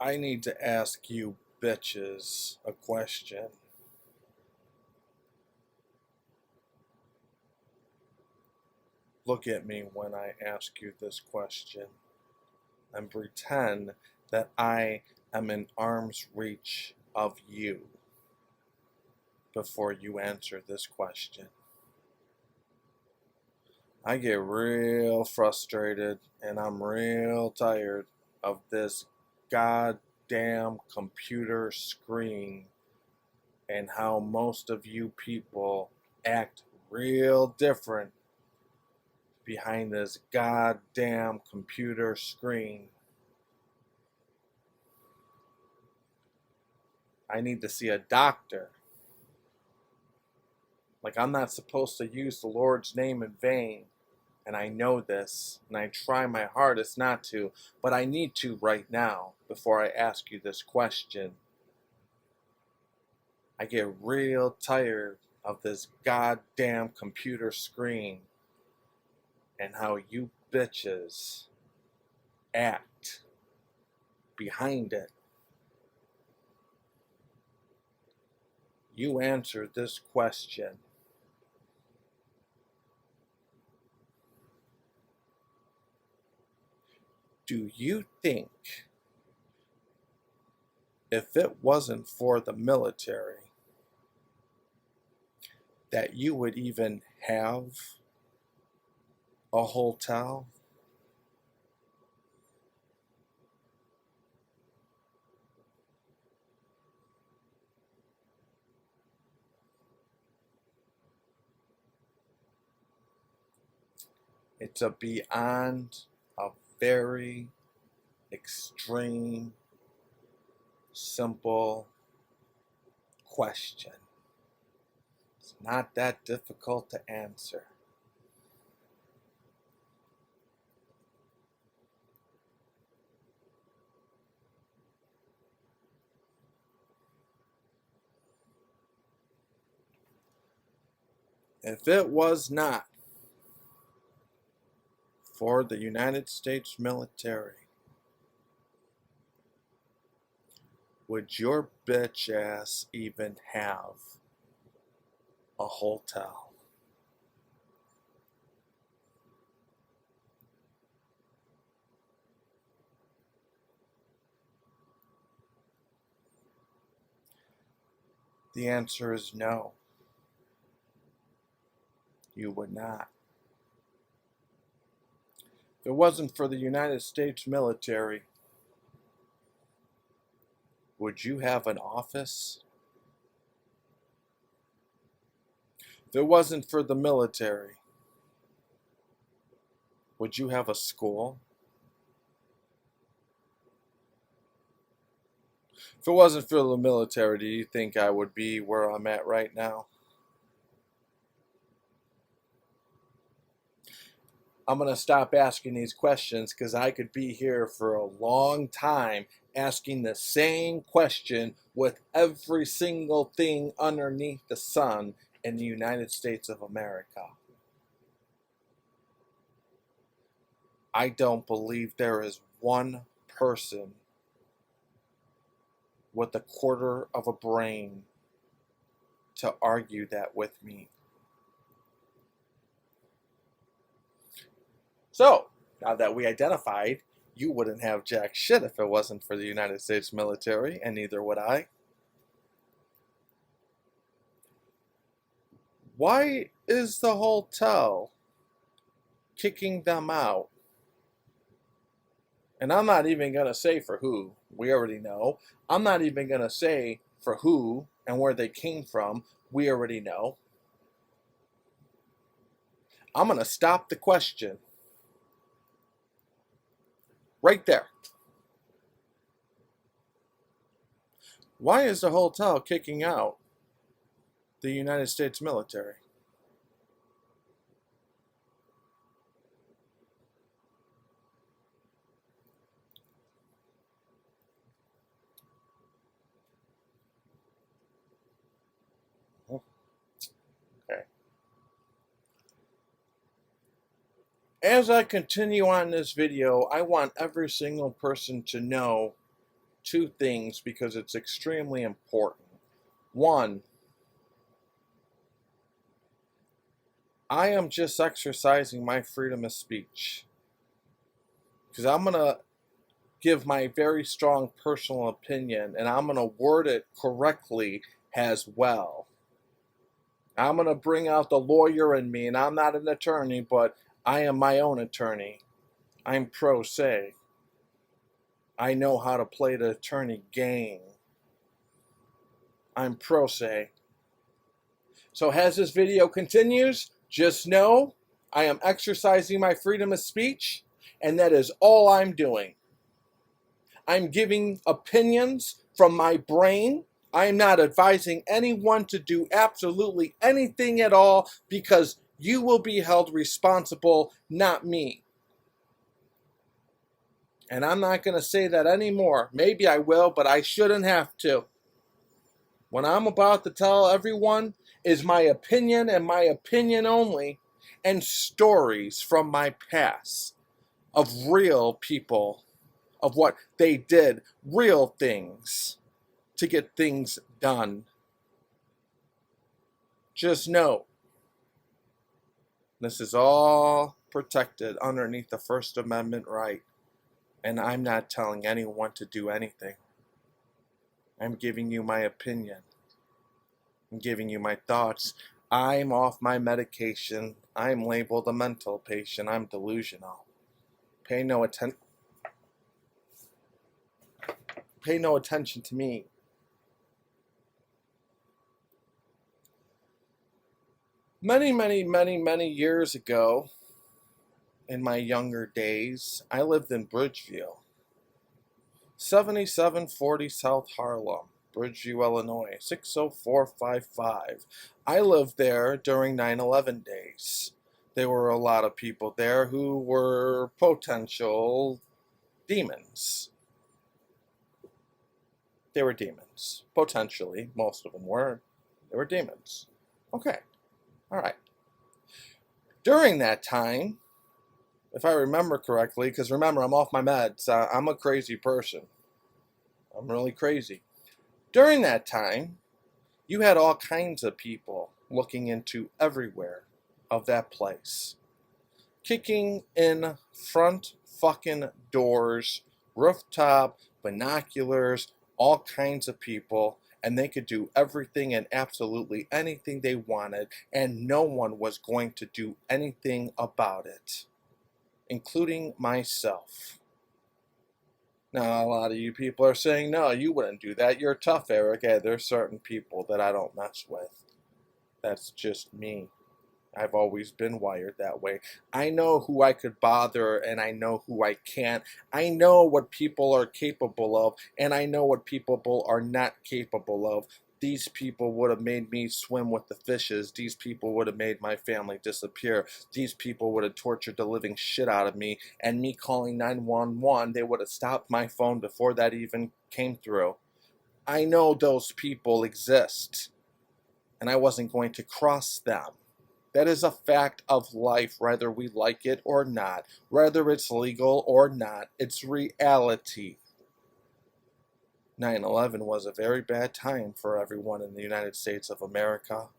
I need to ask you bitches a question. Look at me when I ask you this question and pretend that I am in arm's reach of you before you answer this question. I get real frustrated and I'm real tired of this goddamn computer screen and how most of you people act real different behind this goddamn computer screen. I need to see a doctor. Like, I'm not supposed to use the Lord's name in vain. And I know this, and I try my hardest not to, but I need to right now before I ask you this question. I get real tired of this goddamn computer screen and how you bitches act behind it. You answer this question. Do you think if it wasn't for the military that you would even have a hotel? It's a beyond a very extreme, simple question. It's not that difficult to answer. If it was not for the United States military, would your bitch ass even have a hotel? The answer is no. You would not. If it wasn't for the United States military, would you have an office? If it wasn't for the military, would you have a school? If it wasn't for the military, do you think I would be where I'm at right now? I'm going to stop asking these questions because I could be here for a long time asking the same question with every single thing underneath the sun in the United States of America. I don't believe there is one person with a quarter of a brain to argue that with me. So, now that we identified, you wouldn't have jack shit if it wasn't for the United States military, and neither would I. Why is the hotel kicking them out? And I'm not even going to say for who. We already know. I'm not even going to say for who and where they came from. We already know. I'm going to stop the question right there. Why is the hotel kicking out the United States military? Okay. As I continue on this video, I want every single person to know two things because it's extremely important. One, I am just exercising my freedom of speech because I'm going to give my very strong personal opinion and I'm going to word it correctly as well. I'm going to bring out the lawyer in me, and I'm not an attorney, but I am my own attorney. I'm pro se. I know how to play the attorney game. I'm pro se. So as this video continues, just know I am exercising my freedom of speech, and that is all I'm doing. I'm giving opinions from my brain. I am not advising anyone to do absolutely anything at all because you will be held responsible, not me. And I'm not going to say that anymore. Maybe I will, but I shouldn't have to. What I'm about to tell everyone is my opinion and my opinion only, and stories from my past of real people, of what they did, real things to get things done. Just know, this is all protected underneath the First Amendment right, and I'm not telling anyone to do anything. I'm giving you my opinion. I'm giving you my thoughts. I'm off my medication. I'm labeled a mental patient. I'm delusional. Pay no attention to me. Many years ago, in my younger days, I lived in Bridgeville, 7740 South Harlem, Bridgeview, Illinois, 60455. I lived there during 9/11 days. There were a lot of people there who were potential demons. They were demons. Potentially, most of them were. They were demons. Okay. All right. During that time, if I remember correctly, because remember, I'm off my meds. I'm a crazy person. I'm really crazy. During that time, you had all kinds of people looking into everywhere of that place. Kicking in front fucking doors, rooftop, binoculars, all kinds of people, and they could do everything and absolutely anything they wanted, and no one was going to do anything about it, including myself. Now, a lot of you people are saying, no, you wouldn't do that. You're tough, Eric. Yeah, there's certain people that I don't mess with. That's just me. I've always been wired that way. I know who I could bother and I know who I can't. I know what people are capable of and I know what people are not capable of. These people would have made me swim with the fishes. These people would have made my family disappear. These people would have tortured the living shit out of me. And me calling 911, they would have stopped my phone before that even came through. I know those people exist. And I wasn't going to cross them. That is a fact of life, whether we like it or not, whether it's legal or not. It's reality. 9/11 was a very bad time for everyone in the United States of America.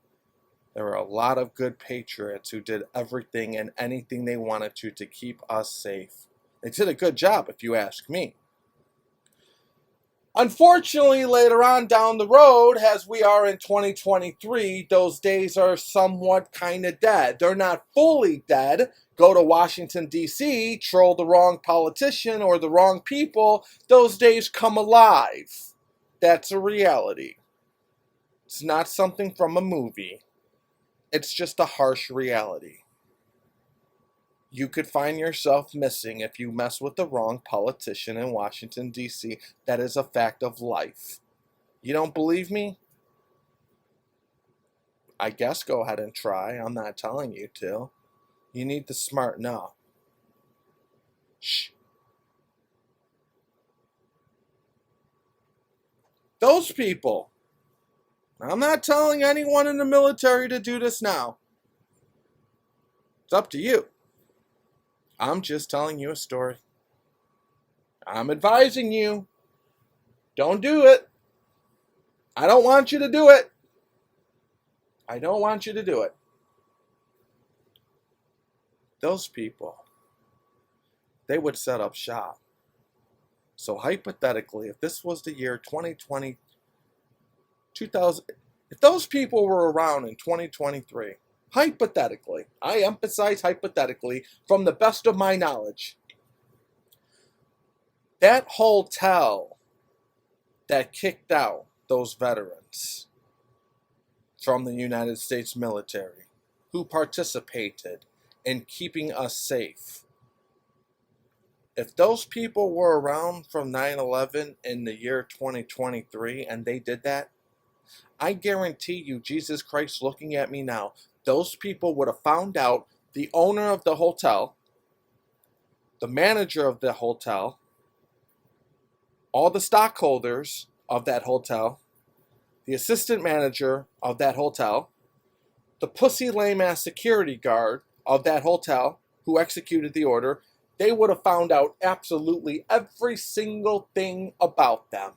There were a lot of good patriots who did everything and anything they wanted to keep us safe. They did a good job, if you ask me. Unfortunately, later on down the road, as we are in 2023, those days are somewhat kind of dead. They're not fully dead. Go to Washington, D.C., troll the wrong politician or the wrong people, those days come alive. That's a reality. It's not something from a movie. It's just a harsh reality. You could find yourself missing if you mess with the wrong politician in Washington, D.C. That is a fact of life. You don't believe me? I guess go ahead and try. I'm not telling you to. You need to smarten up. Shh. Those people. I'm not telling anyone in the military to do this now. It's up to you. I'm just telling you a story. I'm advising you. Don't do it. I don't want you to do it. I don't want you to do it. Those people, they would set up shop. So hypothetically, if this was the year 2020, 2000, if those people were around in 2023, hypothetically, I emphasize hypothetically, from the best of my knowledge, that hotel that kicked out those veterans from the United States military who participated in keeping us safe, if those people were around from 9/11 in the year 2023 and they did that, I guarantee you, Jesus Christ looking at me now, those people would have found out the owner of the hotel, the manager of the hotel, all the stockholders of that hotel, the assistant manager of that hotel, the pussy lame ass security guard of that hotel who executed the order. They would have found out absolutely every single thing about them.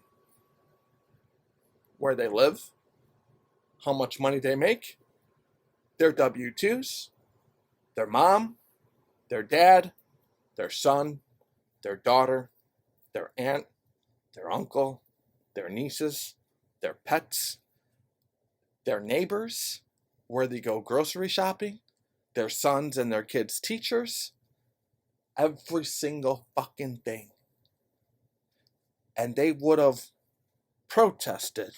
Where they live, how much money they make, their W-2s, their mom, their dad, their son, their daughter, their aunt, their uncle, their nieces, their pets, their neighbors, where they go grocery shopping, their sons and their kids' teachers, every single fucking thing. And they would have protested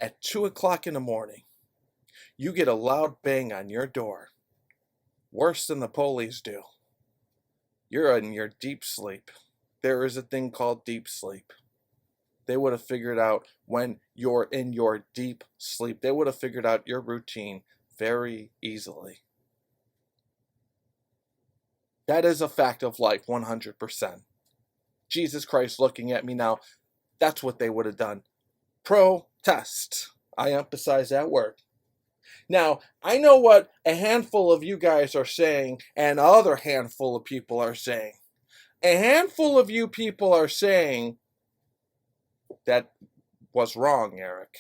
at 2 o'clock in the morning. You get a loud bang on your door, worse than the police do. You're in your deep sleep. There is a thing called deep sleep. They would have figured out when you're in your deep sleep. They would have figured out your routine very easily. That is a fact of life, 100%. Jesus Christ looking at me now, that's what they would have done. Protest. I emphasize that word. Now, I know what a handful of you guys are saying and other handful of people are saying. A handful of you people are saying that was wrong, Eric.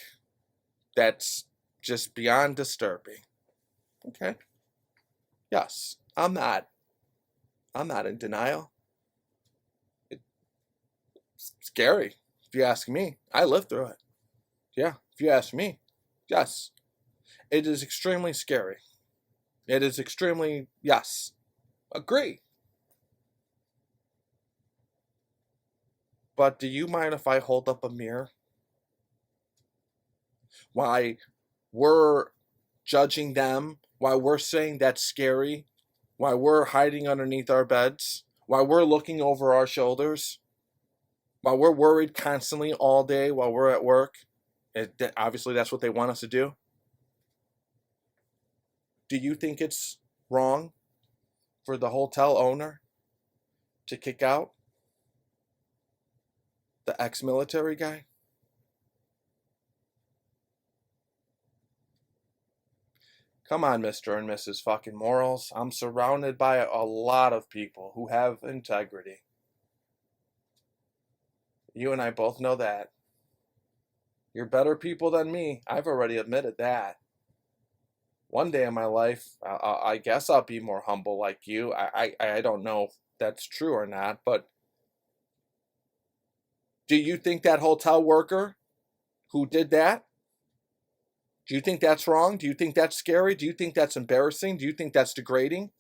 That's just beyond disturbing. Okay. Yes, I'm not in denial. It's scary, if you ask me. I lived through it. Yeah, if you ask me, yes. It is extremely scary. It is extremely, yes. Agree. But do you mind if I hold up a mirror? Why we're judging them, why we're saying that's scary, why we're hiding underneath our beds, why we're looking over our shoulders, while we're worried constantly all day while we're at work. Obviously, that's what they want us to do. Do you think it's wrong for the hotel owner to kick out the ex-military guy? Come on, Mr. and Mrs. fucking Morals. I'm surrounded by a lot of people who have integrity. You and I both know that. You're better people than me. I've already admitted that. One day in my life, I guess I'll be more humble like you. I don't know if that's true or not, but do you think that hotel worker who did that, do you think that's wrong? Do you think that's scary? Do you think that's embarrassing? Do you think that's degrading?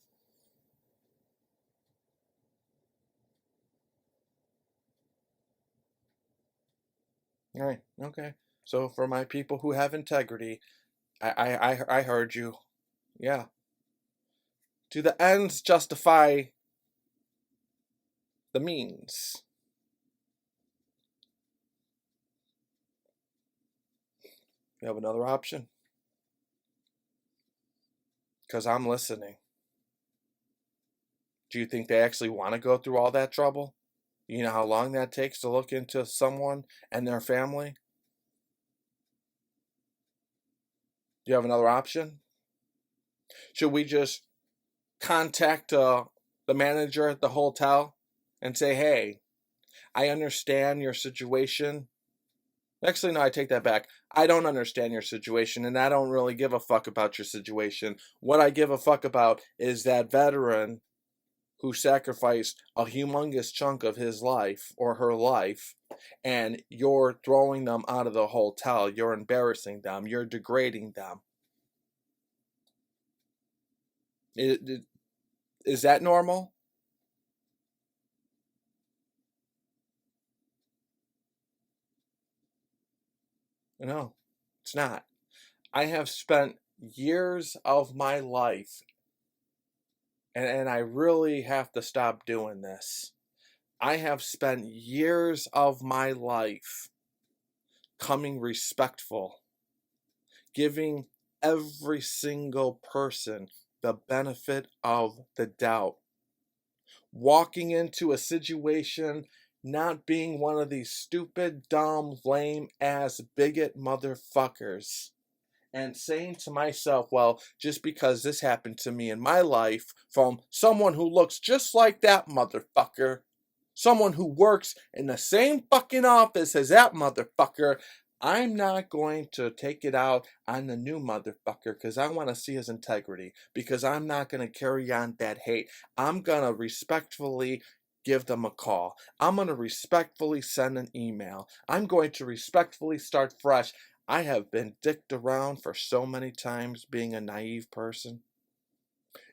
All right, okay. So for my people who have integrity, I heard you. Yeah. Do the ends justify the means? You have another option? Because I'm listening. Do you think they actually want to go through all that trouble? You know how long that takes to look into someone and their family? Do you have another option? Should we just contact the manager at the hotel and say, hey, I understand your situation. Actually, no, I take that back. I don't understand your situation, and I don't really give a fuck about your situation. What I give a fuck about is that veteran who sacrificed a humongous chunk of his life or her life, and you're throwing them out of the hotel. You're embarrassing them. You're degrading them. Is that normal? No, it's not. I have spent years of my life, and I really have to stop doing this. I have spent years of my life coming respectful, giving every single person the benefit of the doubt, walking into a situation not being one of these stupid, dumb, lame ass bigot motherfuckers, and saying to myself, well, just because this happened to me in my life from someone who looks just like that motherfucker, someone who works in the same fucking office as that motherfucker, I'm not going to take it out on the new motherfucker because I want to see his integrity, because I'm not going to carry on that hate. I'm going to respectfully give them a call. I'm going to respectfully send an email. I'm going to respectfully start fresh. I have been dicked around for so many times being a naive person.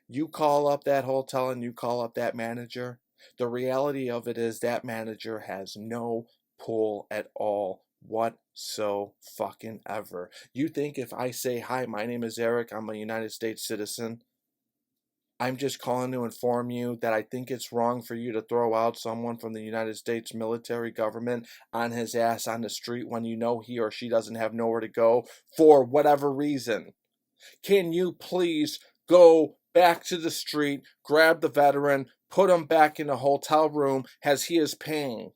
You call up that hotel and you call up that manager. The reality of it is that manager has no pull at all whatso-fucking-ever. You think if I say, hi, my name is Eric, I'm a United States citizen, I'm just calling to inform you that I think it's wrong for you to throw out someone from the United States military government on his ass on the street when you know he or she doesn't have nowhere to go for whatever reason. Can you please go back to the street, grab the veteran, put him back in a hotel room as he is paying?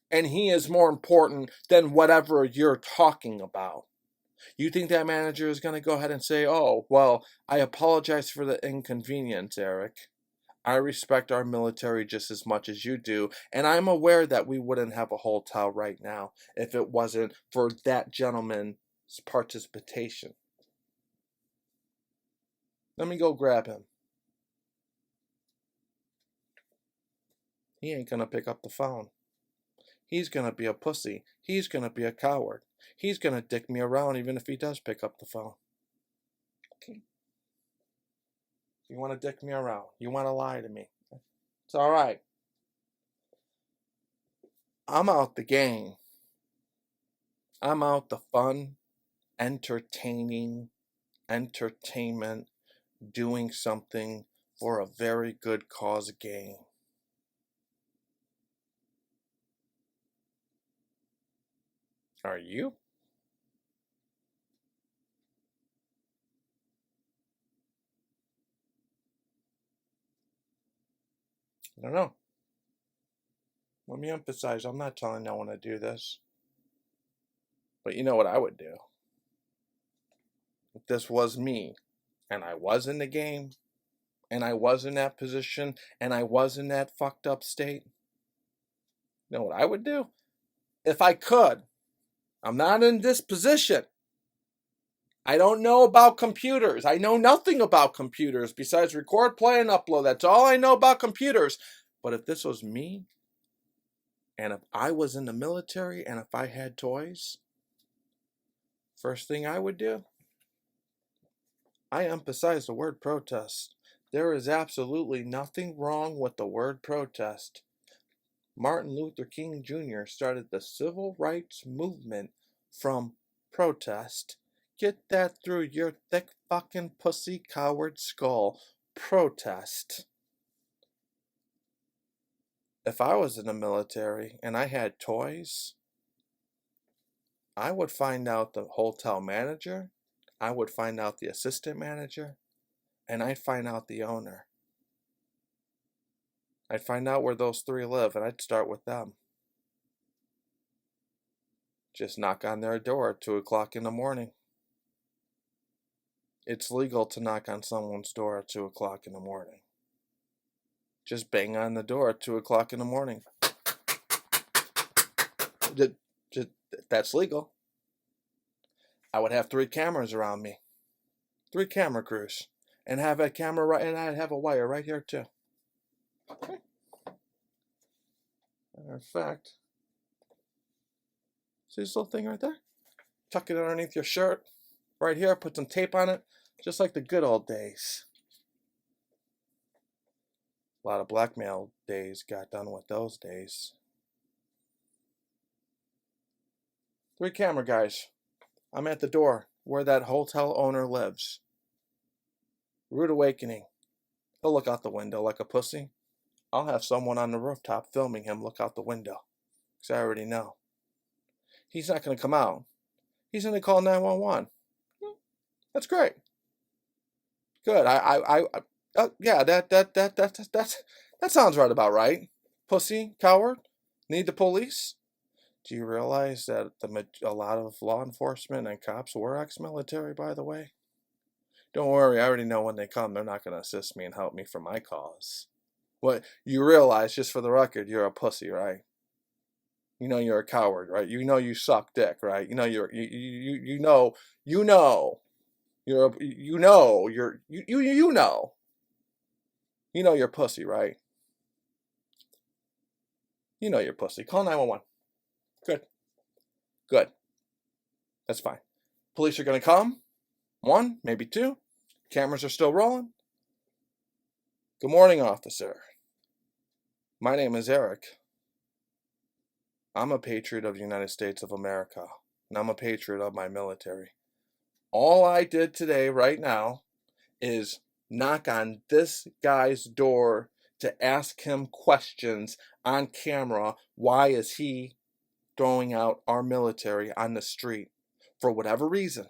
And he is more important than whatever you're talking about. You think that manager is going to go ahead and say, oh, well, I apologize for the inconvenience, Eric. I respect our military just as much as you do, and I'm aware that we wouldn't have a hotel right now if it wasn't for that gentleman's participation. Let me go grab him. He ain't going to pick up the phone. He's going to be a pussy. He's going to be a coward. He's going to dick me around even if he does pick up the phone. Okay. You want to dick me around. You want to lie to me. It's all right. I'm out the game. I'm out the fun, entertaining, entertainment, doing something for a very good cause game. Are you? I don't know. Let me emphasize, I'm not telling no one to do this. But you know what I would do? If this was me, and I was in the game, and I was in that position, and I was in that fucked up state, you know what I would do? If I could, I'm not in this position. I don't know about computers. I know nothing about computers besides record, play, and upload. That's all I know about computers. But if this was me, and if I was in the military, and if I had toys, first thing I would do, I emphasize the word protest. There is absolutely nothing wrong with the word protest. Martin Luther King Jr. started the civil rights movement from protest. Get that through your thick fucking pussy coward skull. Protest. If I was in the military and I had toys, I would find out the hotel manager, I would find out the assistant manager, and I'd find out the owner. I'd find out where those three live, and I'd start with them. Just knock on their door at 2 o'clock in the morning. It's legal to knock on someone's door at 2 o'clock in the morning. Just bang on the door at 2 o'clock in the morning. That's legal. I would have 3 cameras around me, 3 camera crews, and have a camera right, and I'd have a wire right here too. Okay. Matter of fact, see this little thing right there? Tuck it underneath your shirt, right here. Put some tape on it, just like the good old days. A lot of blackmail days got done with those days. 3 camera guys. I'm at the door where that hotel owner lives. Rude awakening. He'll look out the window like a pussy. I'll have someone on the rooftop filming him look out the window. Because I already know. He's not going to come out. He's going to call 911. That's great. Good. Yeah, that sounds right about right. Pussy, coward, need the police. Do you realize that a lot of law enforcement and cops were ex-military, by the way? Don't worry, I already know when they come, they're not going to assist me and help me for my cause. What you realize, just for the record, you're a pussy, right? You know you're a coward, right? You know you suck dick, right? You know you're you know you know you're you know you're you know you're pussy, right? You know you're pussy. Call 911. Good. Good. That's fine. Police are going to come. 1, maybe 2. Cameras are still rolling. Good morning, officer. My name is Eric. I'm a patriot of the United States of America, and I'm a patriot of my military. All I did today, right now, is knock on this guy's door to ask him questions on camera. Why is he throwing out our military on the street? For whatever reason.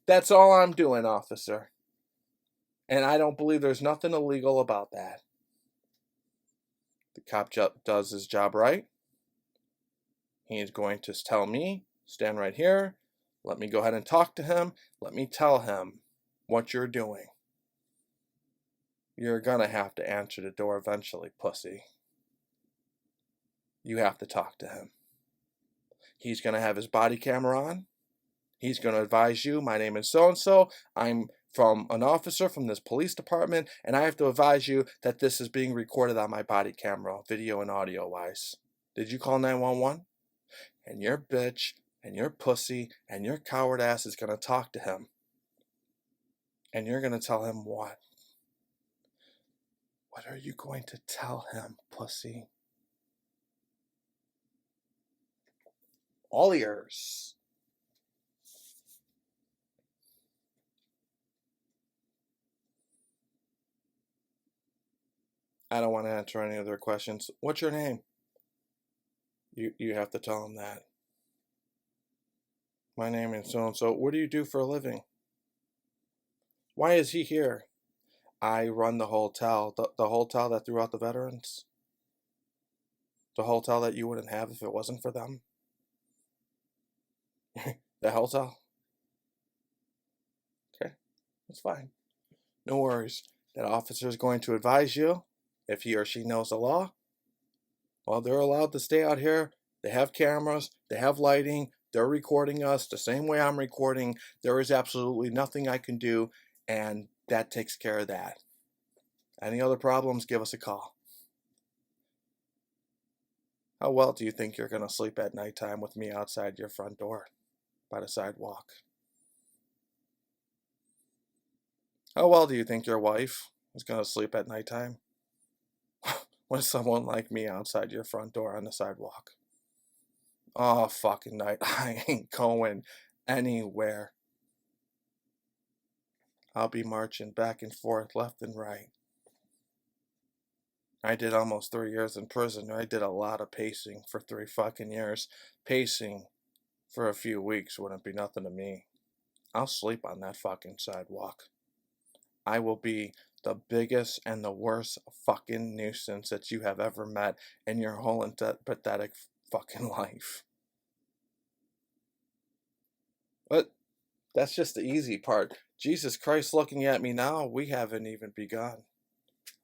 That's all I'm doing, officer. And I don't believe there's nothing illegal about that. The cop does his job right. He's going to tell me, stand right here, let me go ahead and talk to him, let me tell him what you're doing. You're gonna have to answer the door eventually, pussy. You have to talk to him. He's gonna have his body camera on. He's gonna advise you, my name is so-and-so, I'm from an officer from this police department, and I have to advise you that this is being recorded on my body camera, video and audio wise. Did you call 911? And your bitch, and your pussy, and your coward ass is going to talk to him. And you're going to tell him what? What are you going to tell him, pussy? All ears. I don't want to answer any other questions. What's your name? You have to tell him that. My name is so-and-so. What do you do for a living? Why is he here? I run the hotel. The hotel that threw out the veterans? The hotel that you wouldn't have if it wasn't for them? The hotel? Okay, that's fine. No worries. That officer is going to advise you, if he or she knows the law. Well, they're allowed to stay out here. They have cameras. They have lighting. They're recording us the same way I'm recording. There is absolutely nothing I can do, and that takes care of that. Any other problems, give us a call. How well do you think you're going to sleep at nighttime with me outside your front door by the sidewalk? How well do you think your wife is going to sleep at nighttime with someone like me outside your front door on the sidewalk? Oh, fucking night. I ain't going anywhere. I'll be marching back and forth, left and right. I did almost 3 years in prison. I did a lot of pacing for 3 fucking years. Pacing for a few weeks wouldn't be nothing to me. I'll sleep on that fucking sidewalk. I will be the biggest and the worst fucking nuisance that you have ever met in your whole pathetic fucking life. But that's just the easy part. Jesus Christ looking at me now, we haven't even begun.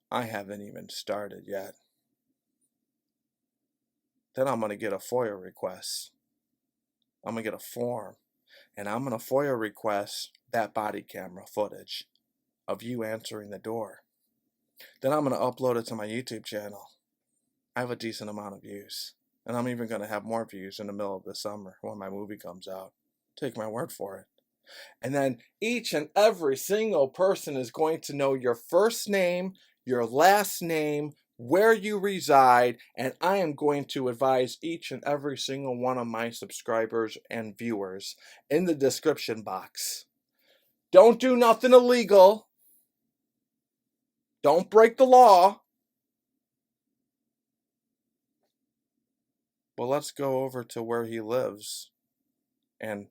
I haven't even started yet. then I'm going to get a FOIA request. I'm going to get a form, and I'm going to FOIA request that body camera footage of you answering the door. Then I'm going to upload it to my YouTube channel. I have a decent amount of views, and I'm even going to have more views in the middle of the summer when my movie comes out. Take my word for it. And then each and every single person is going to know your first name, your last name, where you reside, and I am going to advise each and every single one of my subscribers and viewers in the description box. Don't do nothing illegal. Don't break the law. Well, let's go over to where he lives and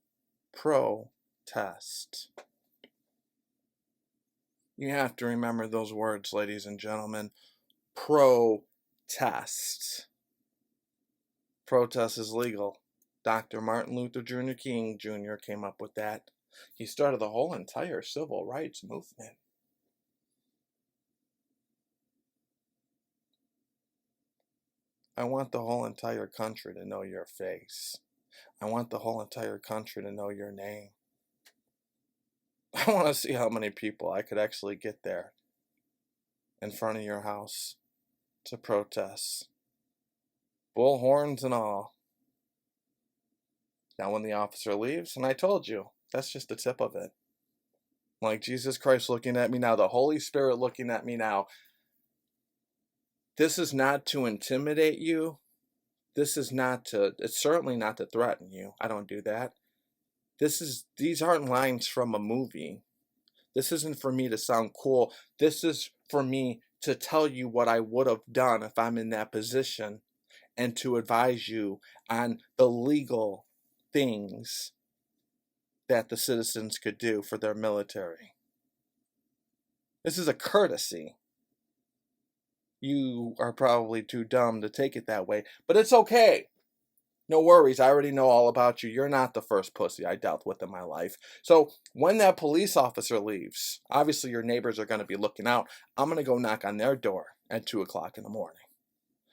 protest. You have to remember those words, ladies and gentlemen. Protest. Protest is legal. Dr. Martin Luther Jr. King Jr. came up with that. He started the whole entire civil rights movement. I want the whole entire country to know your face. I want the whole entire country to know your name. I want to see how many people I could actually get there in front of your house to protest. Bullhorns and all. Now when the officer leaves, and I told you, that's just the tip of it. Like Jesus Christ looking at me now, the Holy Spirit looking at me now. This is not to intimidate you. This is not to, it's certainly not to threaten you. I don't do that. These aren't lines from a movie. This isn't for me to sound cool. This is for me to tell you what I would have done if I'm in that position and to advise you on the legal things that the citizens could do for their military. This is a courtesy. You are probably too dumb to take it that way, but it's okay. No worries, I already know all about you. You're not the first pussy I dealt with in my life. So when that police officer leaves, obviously your neighbors are going to be looking out. I'm going to go knock on their door at 2 o'clock in the morning.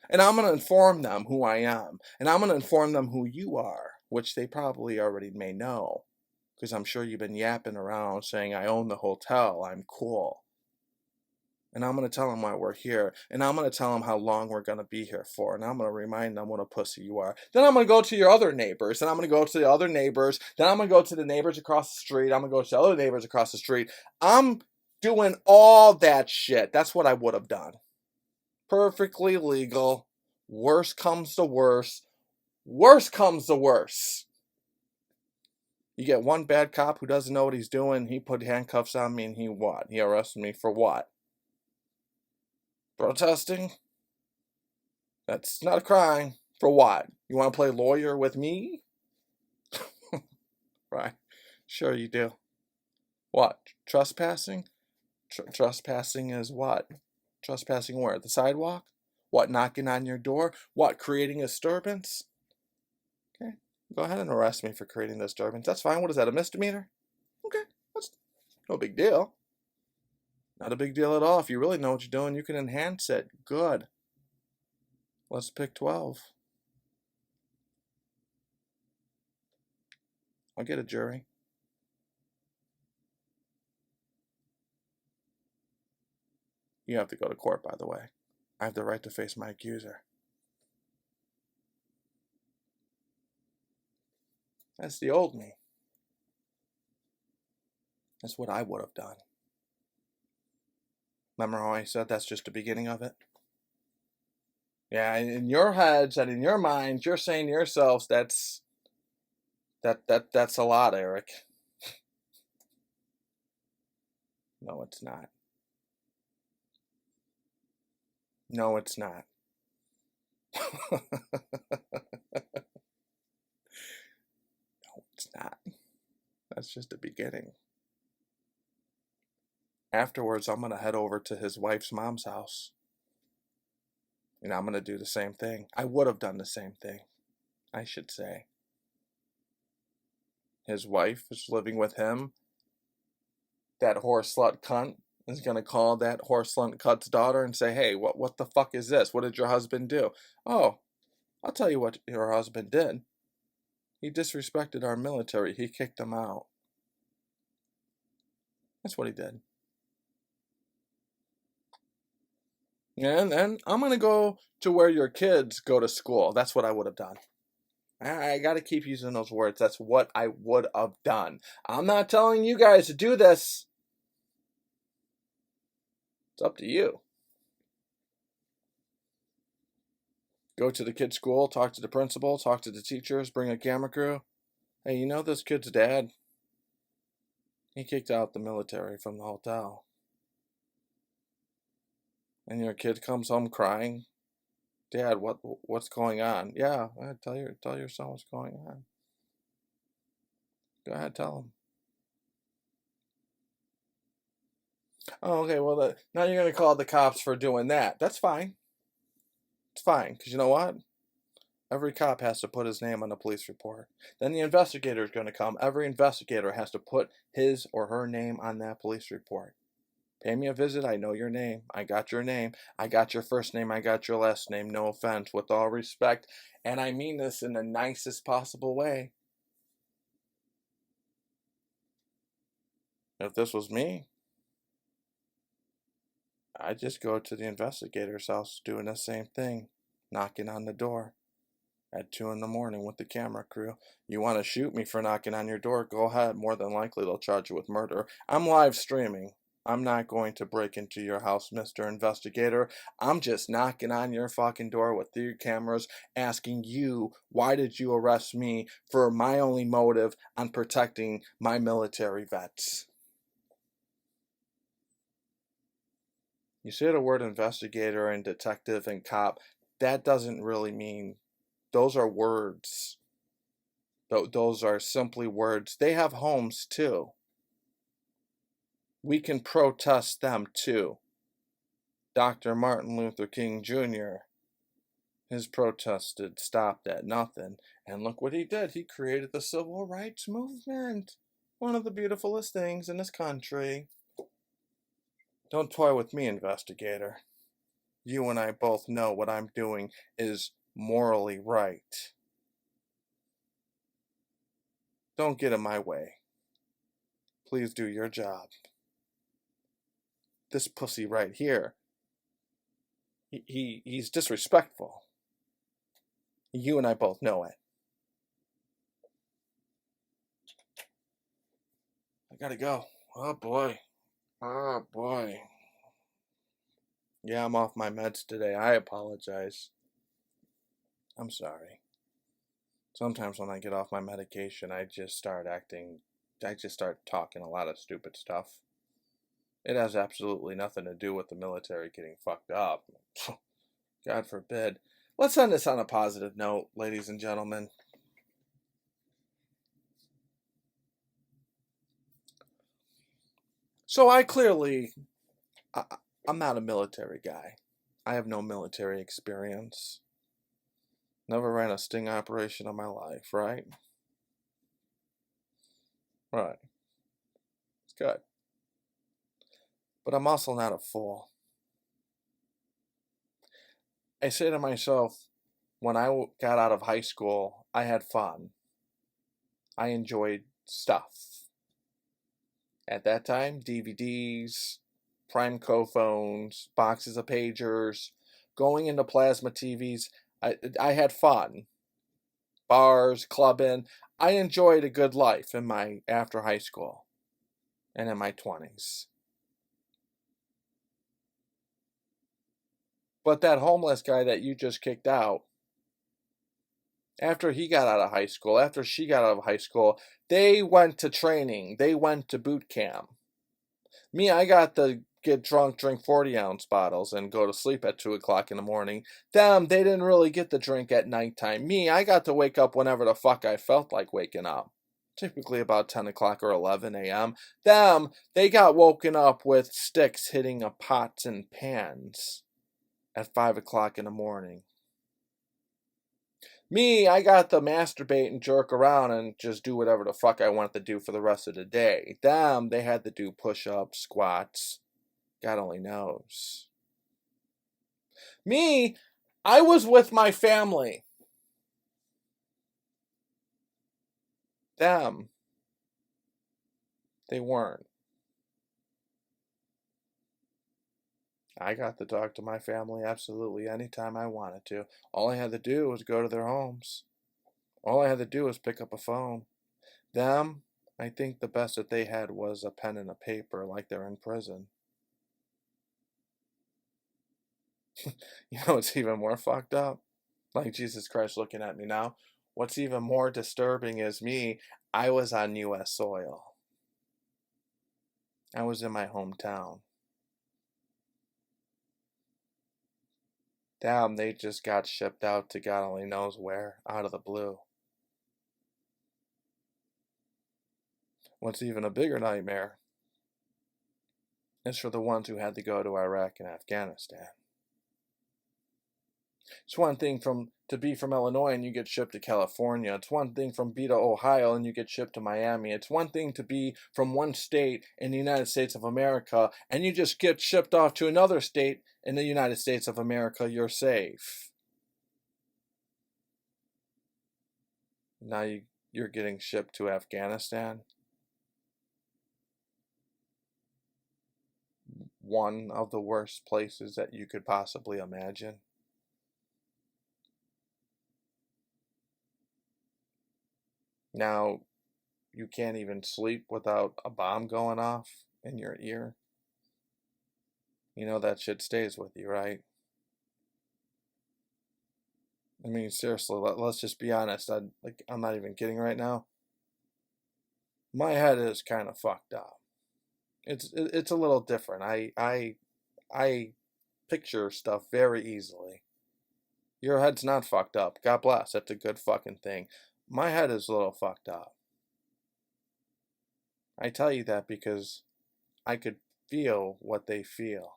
And I'm going to inform them who I am. And I'm going to inform them who you are, which they probably already may know. Because I'm sure you've been yapping around saying, I own the hotel, I'm cool. And I'm going to tell them why we're here. And I'm going to tell them how long we're going to be here for. And I'm going to remind them what a pussy you are. Then I'm going to go to your other neighbors. And I'm going to go to the other neighbors. Then I'm going to go to the neighbors across the street. I'm going to go to the other neighbors across the street. I'm doing all that shit. That's what I would have done. Perfectly legal. Worst comes to worst. Worst comes to worst. You get one bad cop who doesn't know what he's doing. He put handcuffs on me and he what? He arrested me for what? Protesting? That's not a crime. For what? You want to play lawyer with me? Right. Sure you do. What? Trespassing? Trespassing is what? Trespassing where? The sidewalk? What? Knocking on your door? What? Creating a disturbance? Okay. Go ahead and arrest me for creating a disturbance. That's fine. What is that, a misdemeanor? Okay. That's no big deal. Not a big deal at all. If you really know what you're doing, you can enhance it. Good. Let's pick 12. I'll get a jury. You have to go to court, by the way. I have the right to face my accuser. That's the old me. That's what I would have done. Remember how I said that's just the beginning of it? Yeah, in your heads and in your minds, you're saying to yourselves, that's a lot, Eric. No, it's not. No, it's not. No, it's not. That's just the beginning. Afterwards, I'm going to head over to his wife's mom's house. And I'm going to do the same thing. I would have done the same thing, I should say. His wife is living with him. That horse slut cunt is going to call that horse slut cunt's daughter and say, hey, what the fuck is this? What did your husband do? Oh, I'll tell you what your husband did. He disrespected our military. He kicked them out. That's what he did. And then I'm going to go to where your kids go to school. That's what I would have done. I got to keep using those words. That's what I would have done. I'm not telling you guys to do this. It's up to you. Go to the kid's school, talk to the principal, talk to the teachers, bring a camera crew. Hey, you know this kid's dad? He kicked out the military from the hotel. And your kid comes home crying. Dad, what's going on? Yeah, tell your son what's going on. Go ahead, tell him. Oh, okay, well, now you're going to call the cops for doing that. That's fine. It's fine, because you know what? Every cop has to put his name on the police report. Then the investigator is going to come. Every investigator has to put his or her name on that police report. Pay me a visit. I know your name. I got your name. I got your first name. I got your last name. No offense. With all respect. And I mean this in the nicest possible way. If this was me, I'd just go to the investigator's house doing the same thing. Knocking on the door at 2 in the morning with the camera crew. You want to shoot me for knocking on your door? Go ahead. More than likely they'll charge you with murder. I'm live streaming. I'm not going to break into your house, Mr. Investigator. I'm just knocking on your fucking door with 3 cameras asking you, why did you arrest me for my only motive on protecting my military vets? You say the word investigator and detective and cop. That doesn't really mean. Those are words. Those are simply words. They have homes too. We can protest them too. Dr. Martin Luther King Jr., his protest stopped at nothing. And look what he did. He created the civil rights movement. One of the beautifulest things in this country. Don't toy with me, investigator. You and I both know what I'm doing is morally right. Don't get in my way. Please do your job. This pussy right here, he's disrespectful. You and I both know it. I gotta go. Oh boy. Oh boy. Yeah, I'm off my meds today. I apologize. I'm sorry. Sometimes when I get off my medication, I just start talking a lot of stupid stuff. It has absolutely nothing to do with the military getting fucked up. God forbid. Let's end this on a positive note, ladies and gentlemen. So I'm not a military guy. I have no military experience. Never ran a sting operation in my life, right? Right. It's good. But I'm also not a fool. I say to myself, when I got out of high school, I had fun. I enjoyed stuff. At that time, DVDs, Primeco phones, boxes of pagers, going into plasma TVs. I had fun. Bars, clubbing. I enjoyed a good life in my after high school and in my 20s. But that homeless guy that you just kicked out, after he got out of high school, after she got out of high school, they went to training. They went to boot camp. Me, I got to get drunk, drink 40-ounce bottles, and go to sleep at 2 o'clock in the morning. Them, they didn't really get the drink at nighttime. Me, I got to wake up whenever the fuck I felt like waking up. Typically about 10 o'clock or 11 a.m. Them, they got woken up with sticks hitting a pots and pans at 5 o'clock in the morning. Me, I got to masturbate and jerk around and just do whatever the fuck I wanted to do for the rest of the day. Them, they had to do push-ups, squats. God only knows. Me, I was with my family. Them, they weren't. I got to talk to my family absolutely anytime I wanted to. All I had to do was go to their homes. All I had to do was pick up a phone. Them, I think the best that they had was a pen and a paper, like they're in prison. You know what's even more fucked up? Like Jesus Christ looking at me now. What's even more disturbing is me. I was on U.S. soil. I was in my hometown. Damn, they just got shipped out to God only knows where, out of the blue. What's even a bigger nightmare is for the ones who had to go to Iraq and Afghanistan. It's one thing to be from Illinois and you get shipped to California. It's one thing from be to Ohio and you get shipped to Miami. It's one thing to be from one state in the United States of America and you just get shipped off to another state in the United States of America. You're safe. Now you're getting shipped to Afghanistan. One of the worst places that you could possibly imagine. Now, you can't even sleep without a bomb going off in your ear. You know that shit stays with you, right? I mean, seriously, let's just be honest. I'm not even kidding right now. My head is kind of fucked up. It's a little different. I picture stuff very easily. Your head's not fucked up. God bless. That's a good fucking thing. My head is a little fucked up. I tell you that because I could feel what they feel.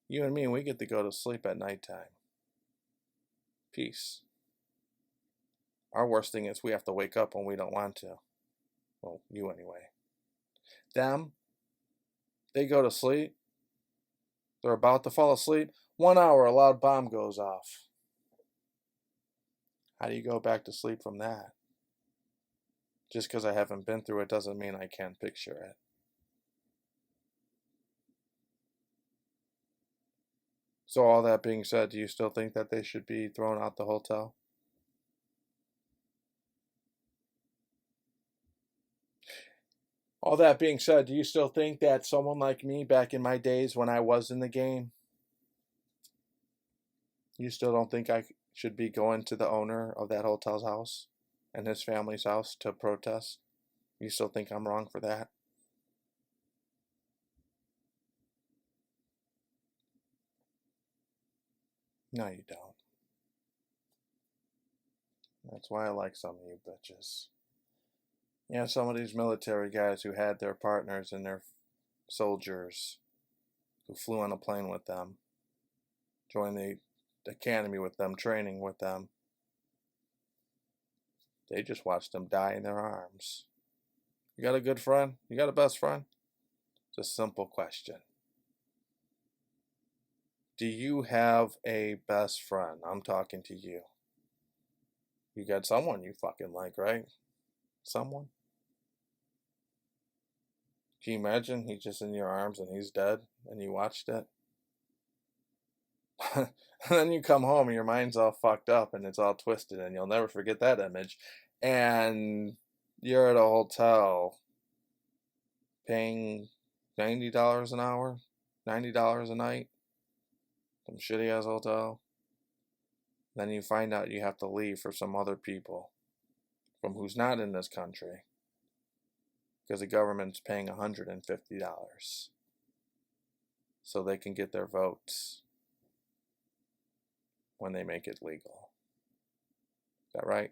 You and me, we get to go to sleep at nighttime. Peace. Our worst thing is we have to wake up when we don't want to. Well, you anyway. Them, they go to sleep. They're about to fall asleep. 1 hour, a loud bomb goes off. How do you go back to sleep from that? Just because I haven't been through it doesn't mean I can't picture it. So all that being said, do you still think that they should be thrown out the hotel? All that being said, do you still think that someone like me back in my days when I was in the game, you still don't think I should be going to the owner of that hotel's house and his family's house to protest? You still think I'm wrong for that? No, you don't. That's why I like some of you bitches. Yeah, some of these military guys who had their partners and their soldiers who flew on a plane with them, joined the academy with them, training with them. They just watched them die in their arms. You got a good friend? You got a best friend? It's a simple question. Do you have a best friend? I'm talking to you. You got someone you fucking like, right? Someone? Can you imagine he's just in your arms and he's dead and you watched it? And then you come home and your mind's all fucked up and it's all twisted and you'll never forget that image. And you're at a hotel paying $90 an hour, $90 a night, some shitty ass hotel. Then you find out you have to leave for some other people from who's not in this country because the government's paying $150 so they can get their votes when they make it legal. Is that right?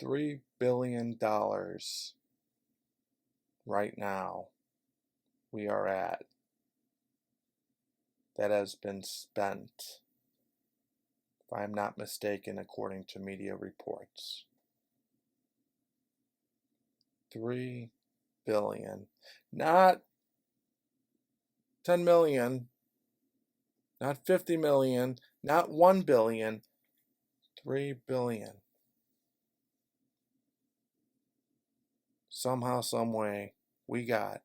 $3 billion right now we are at that has been spent, if I'm not mistaken, according to media reports. 3 billion. Not 10 million, not 50 million, not 1 billion, 3 billion. Somehow, some way, we got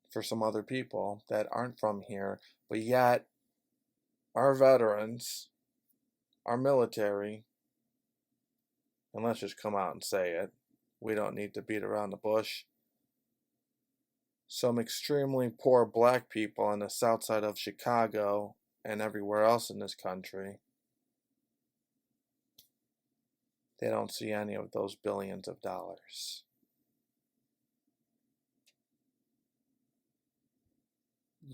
for some other people that aren't from here, but yet our veterans, our military, and let's just come out and say it, we don't need to beat around the bush. Some extremely poor black people on the south side of Chicago and everywhere else in this country, they don't see any of those billions of dollars.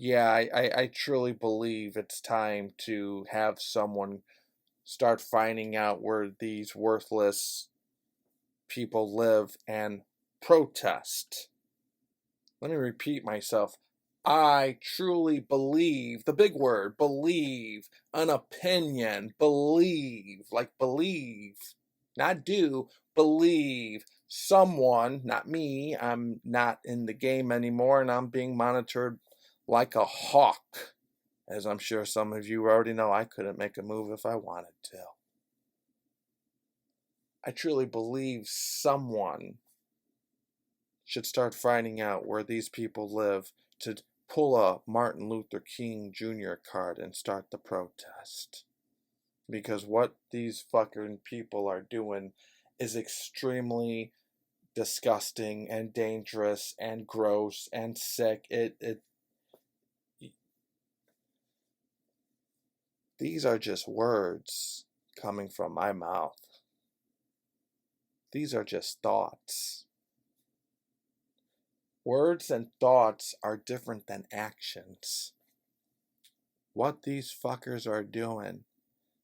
Yeah, I truly believe it's time to have someone start finding out where these worthless people live and protest. Let me repeat myself. I truly believe, the big word, believe, an opinion, believe, like believe, not do, believe someone, not me, I'm not in the game anymore and I'm being monitored like a hawk. As I'm sure some of you already know, I couldn't make a move if I wanted to. I truly believe someone should start finding out where these people live to pull a Martin Luther King Jr. card and start the protest. Because what these fucking people are doing is extremely disgusting and dangerous and gross and sick. These are just words coming from my mouth. These are just thoughts. Words and thoughts are different than actions. What these fuckers are doing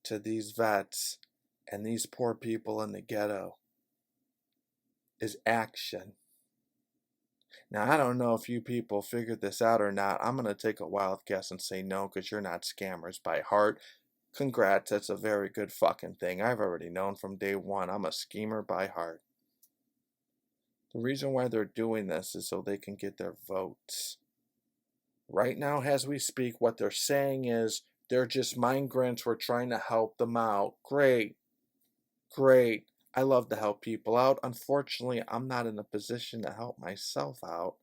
to these vets and these poor people in the ghetto is action. Now, I don't know if you people figured this out or not. I'm going to take a wild guess and say no, because you're not scammers by heart. Congrats, that's a very good fucking thing. I've already known from day one I'm a schemer by heart. The reason why they're doing this is so they can get their votes. Right now, as we speak, what they're saying is they're just migrants. We're trying to help them out. Great. Great. I love to help people out. Unfortunately, I'm not in a position to help myself out.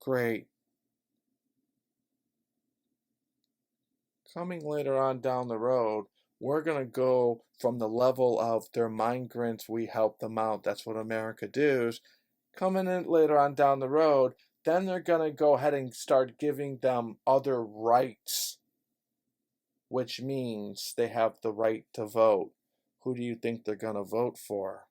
Great. Coming later on down the road, we're going to go from the level of they're migrants, we help them out. That's what America does. Coming in later on down the road, then they're going to go ahead and start giving them other rights, which means they have the right to vote. Who do you think they're going to vote for?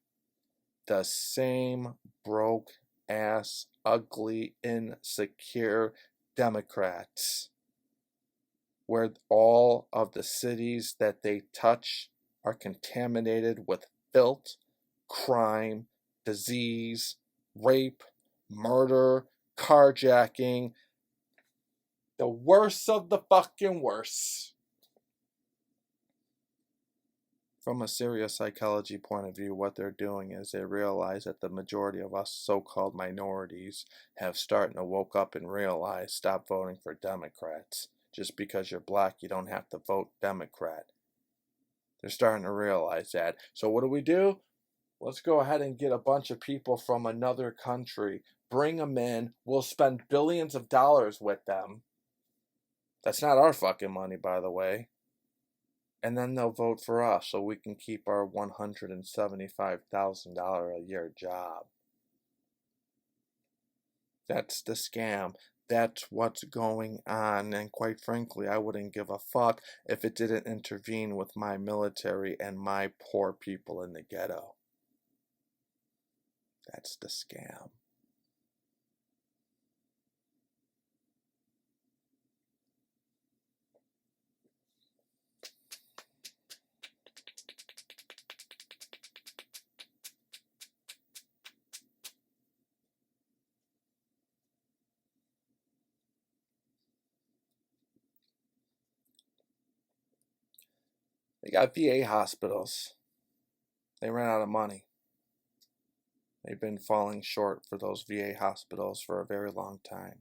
The same broke ass, ugly, insecure Democrats, where all of the cities that they touch are contaminated with filth, crime, disease, rape, murder, carjacking, the worst of the fucking worst. From a serious psychology point of view, what they're doing is they realize that the majority of us so-called minorities have starting to woke up and realize, stop voting for Democrats. Just because you're black, you don't have to vote Democrat. They're starting to realize that. So what do? Let's go ahead and get a bunch of people from another country, bring them in, we'll spend billions of dollars with them. That's not our fucking money, by the way. And then they'll vote for us so we can keep our $175,000 a year job. That's the scam. That's what's going on. And quite frankly, I wouldn't give a fuck if it didn't intervene with my military and my poor people in the ghetto. That's the scam. They got VA hospitals. They ran out of money. They've been falling short for those VA hospitals for a very long time.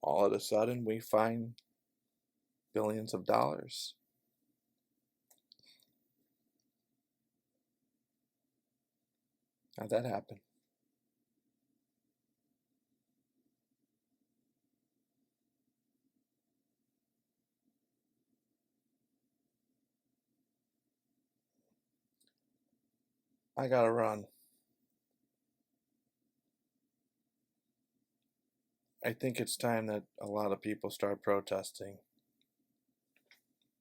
All of a sudden, we find billions of dollars. How'd that happen? I gotta run. I think it's time that a lot of people start protesting.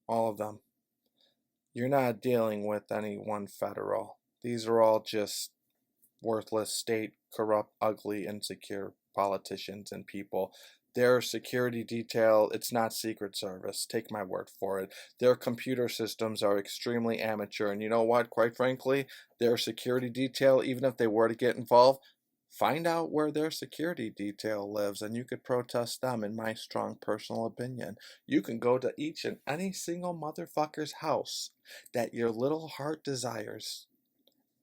All of them. You're not dealing with any one federal. These are all just worthless, state, corrupt, ugly, insecure politicians and people. Their security detail, it's not Secret Service. Take my word for it. Their computer systems are extremely amateur. And you know what? Quite frankly, their security detail, even if they were to get involved, find out where their security detail lives and you could protest them, in my strong personal opinion. You can go to each and any single motherfucker's house that your little heart desires.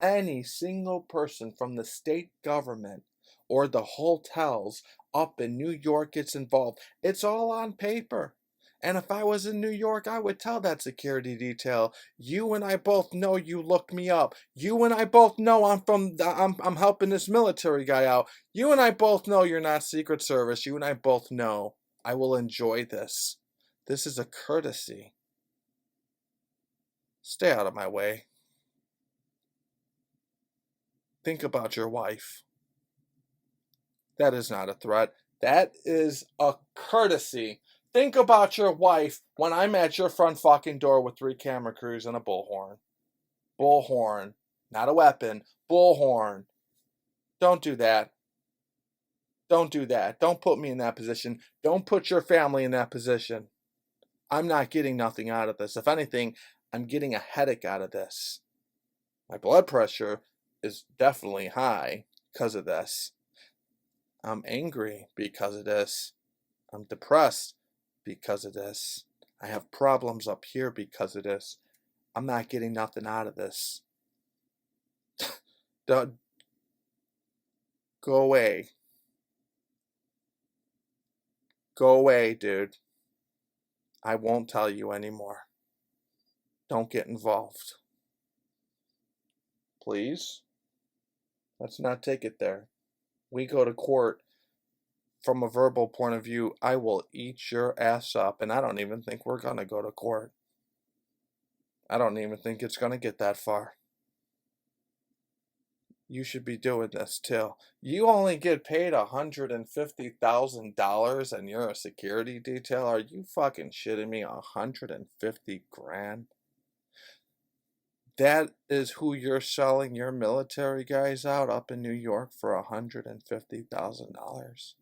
Any single person from the state government or the hotels up in New York gets involved. It's all on paper. And if I was in New York, I would tell that security detail, you and I both know you looked me up. You and I both know I'm helping this military guy out. You and I both know you're not Secret Service. You and I both know I will enjoy this. This is a courtesy. Stay out of my way. Think about your wife. That is not a threat. That is a courtesy. Think about your wife when I'm at your front fucking door with 3 camera crews and a bullhorn. Bullhorn. Not a weapon. Bullhorn. Don't do that. Don't do that. Don't put me in that position. Don't put your family in that position. I'm not getting nothing out of this. If anything, I'm getting a headache out of this. My blood pressure is definitely high because of this. I'm angry because of this. I'm depressed because of this. I have problems up here because of this. I'm not getting nothing out of this. Don't go away. Go away, dude. I won't tell you anymore. Don't get involved. Please? Let's not take it there. We go to court from a verbal point of view. I will eat your ass up, and I don't even think we're going to go to court. I don't even think it's going to get that far. You should be doing this too. You only get paid $150,000 and you're a security detail? Are you fucking shitting me? 150 grand? That is who you're selling your military guys out up in New York for $150,000.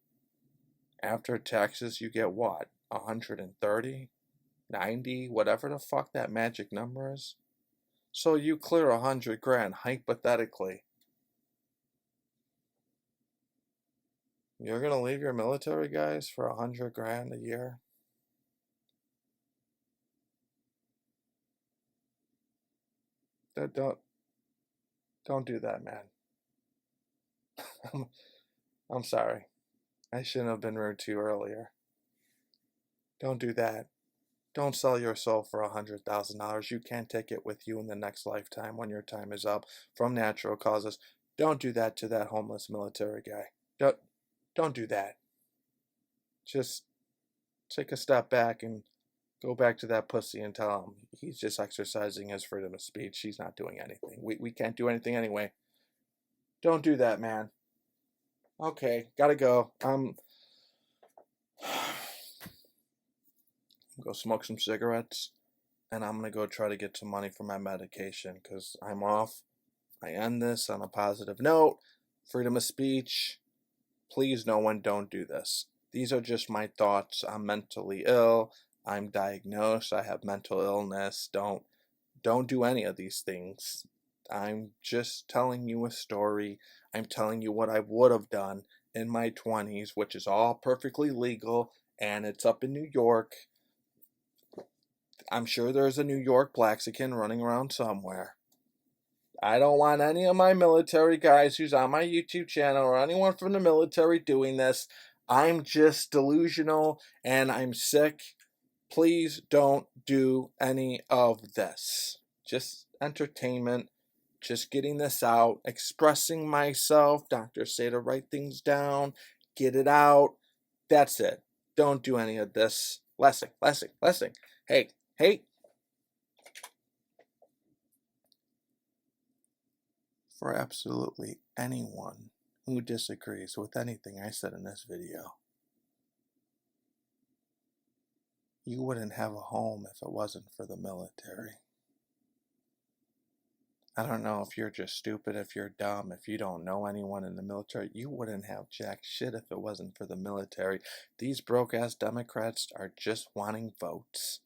After taxes, you get what? 130? 90? Whatever the fuck that magic number is. So you clear 100 grand, hypothetically. You're gonna leave your military guys for 100 grand a year? Don't do that, man. I'm sorry. I shouldn't have been rude to you earlier. Don't do that. Don't sell your soul for $100,000. You can't take it with you in the next lifetime when your time is up from natural causes. Don't do that to that homeless military guy. Don't do that. Just take a step back and go back to that pussy and tell him he's just exercising his freedom of speech. He's not doing anything. We can't do anything anyway. Don't do that, man. Okay, gotta go. Go smoke some cigarettes, and I'm gonna go try to get some money for my medication because I'm off. I end this on a positive note. Freedom of speech. Please, no one, don't do this. These are just my thoughts. I'm mentally ill. I'm diagnosed. I have mental illness. Don't do any of these things. I'm just telling you a story. I'm telling you what I would have done in my 20s, which is all perfectly legal, and it's up in New York. I'm sure there's a New York Blaxican running around somewhere. I don't want any of my military guys who's on my YouTube channel or anyone from the military doing this. I'm just delusional and I'm sick. Please don't do any of this. Just entertainment, just getting this out, expressing myself. Doctors say to write things down, get it out. That's it. Don't do any of this. Blessing. Hey. For absolutely anyone who disagrees with anything I said in this video, you wouldn't have a home if it wasn't for the military. I don't know if you're just stupid, if you're dumb, if you don't know anyone in the military. You wouldn't have jack shit if it wasn't for the military. These broke-ass Democrats are just wanting votes.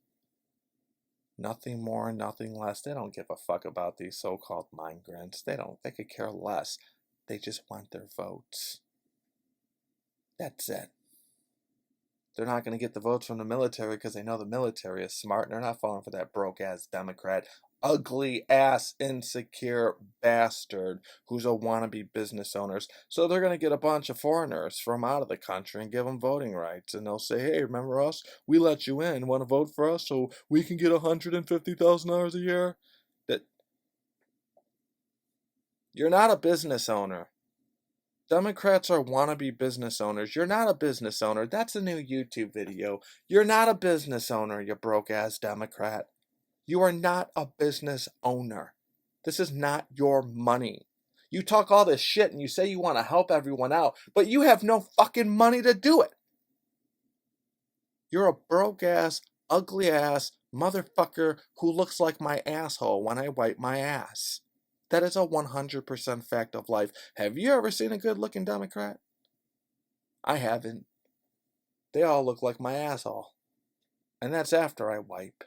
Nothing more, nothing less. They don't give a fuck about these so-called migrants. They could care less. They just want their votes. That's it. They're not going to get the votes from the military because they know the military is smart and they're not falling for that broke-ass Democrat, ugly-ass, insecure bastard who's a wannabe business owners. So they're going to get a bunch of foreigners from out of the country and give them voting rights. And they'll say, hey, remember us? We let you in. Want to vote for us so we can get $150,000 a year? You're not a business owner. Democrats are wannabe business owners. You're not a business owner. That's a new YouTube video. You're not a business owner, you broke-ass Democrat. You are not a business owner. This is not your money. You talk all this shit and you say you want to help everyone out, but you have no fucking money to do it. You're a broke-ass, ugly-ass motherfucker who looks like my asshole when I wipe my ass. That is a 100% fact of life. Have you ever seen a good-looking Democrat? I haven't. They all look like my asshole. And that's after I wipe.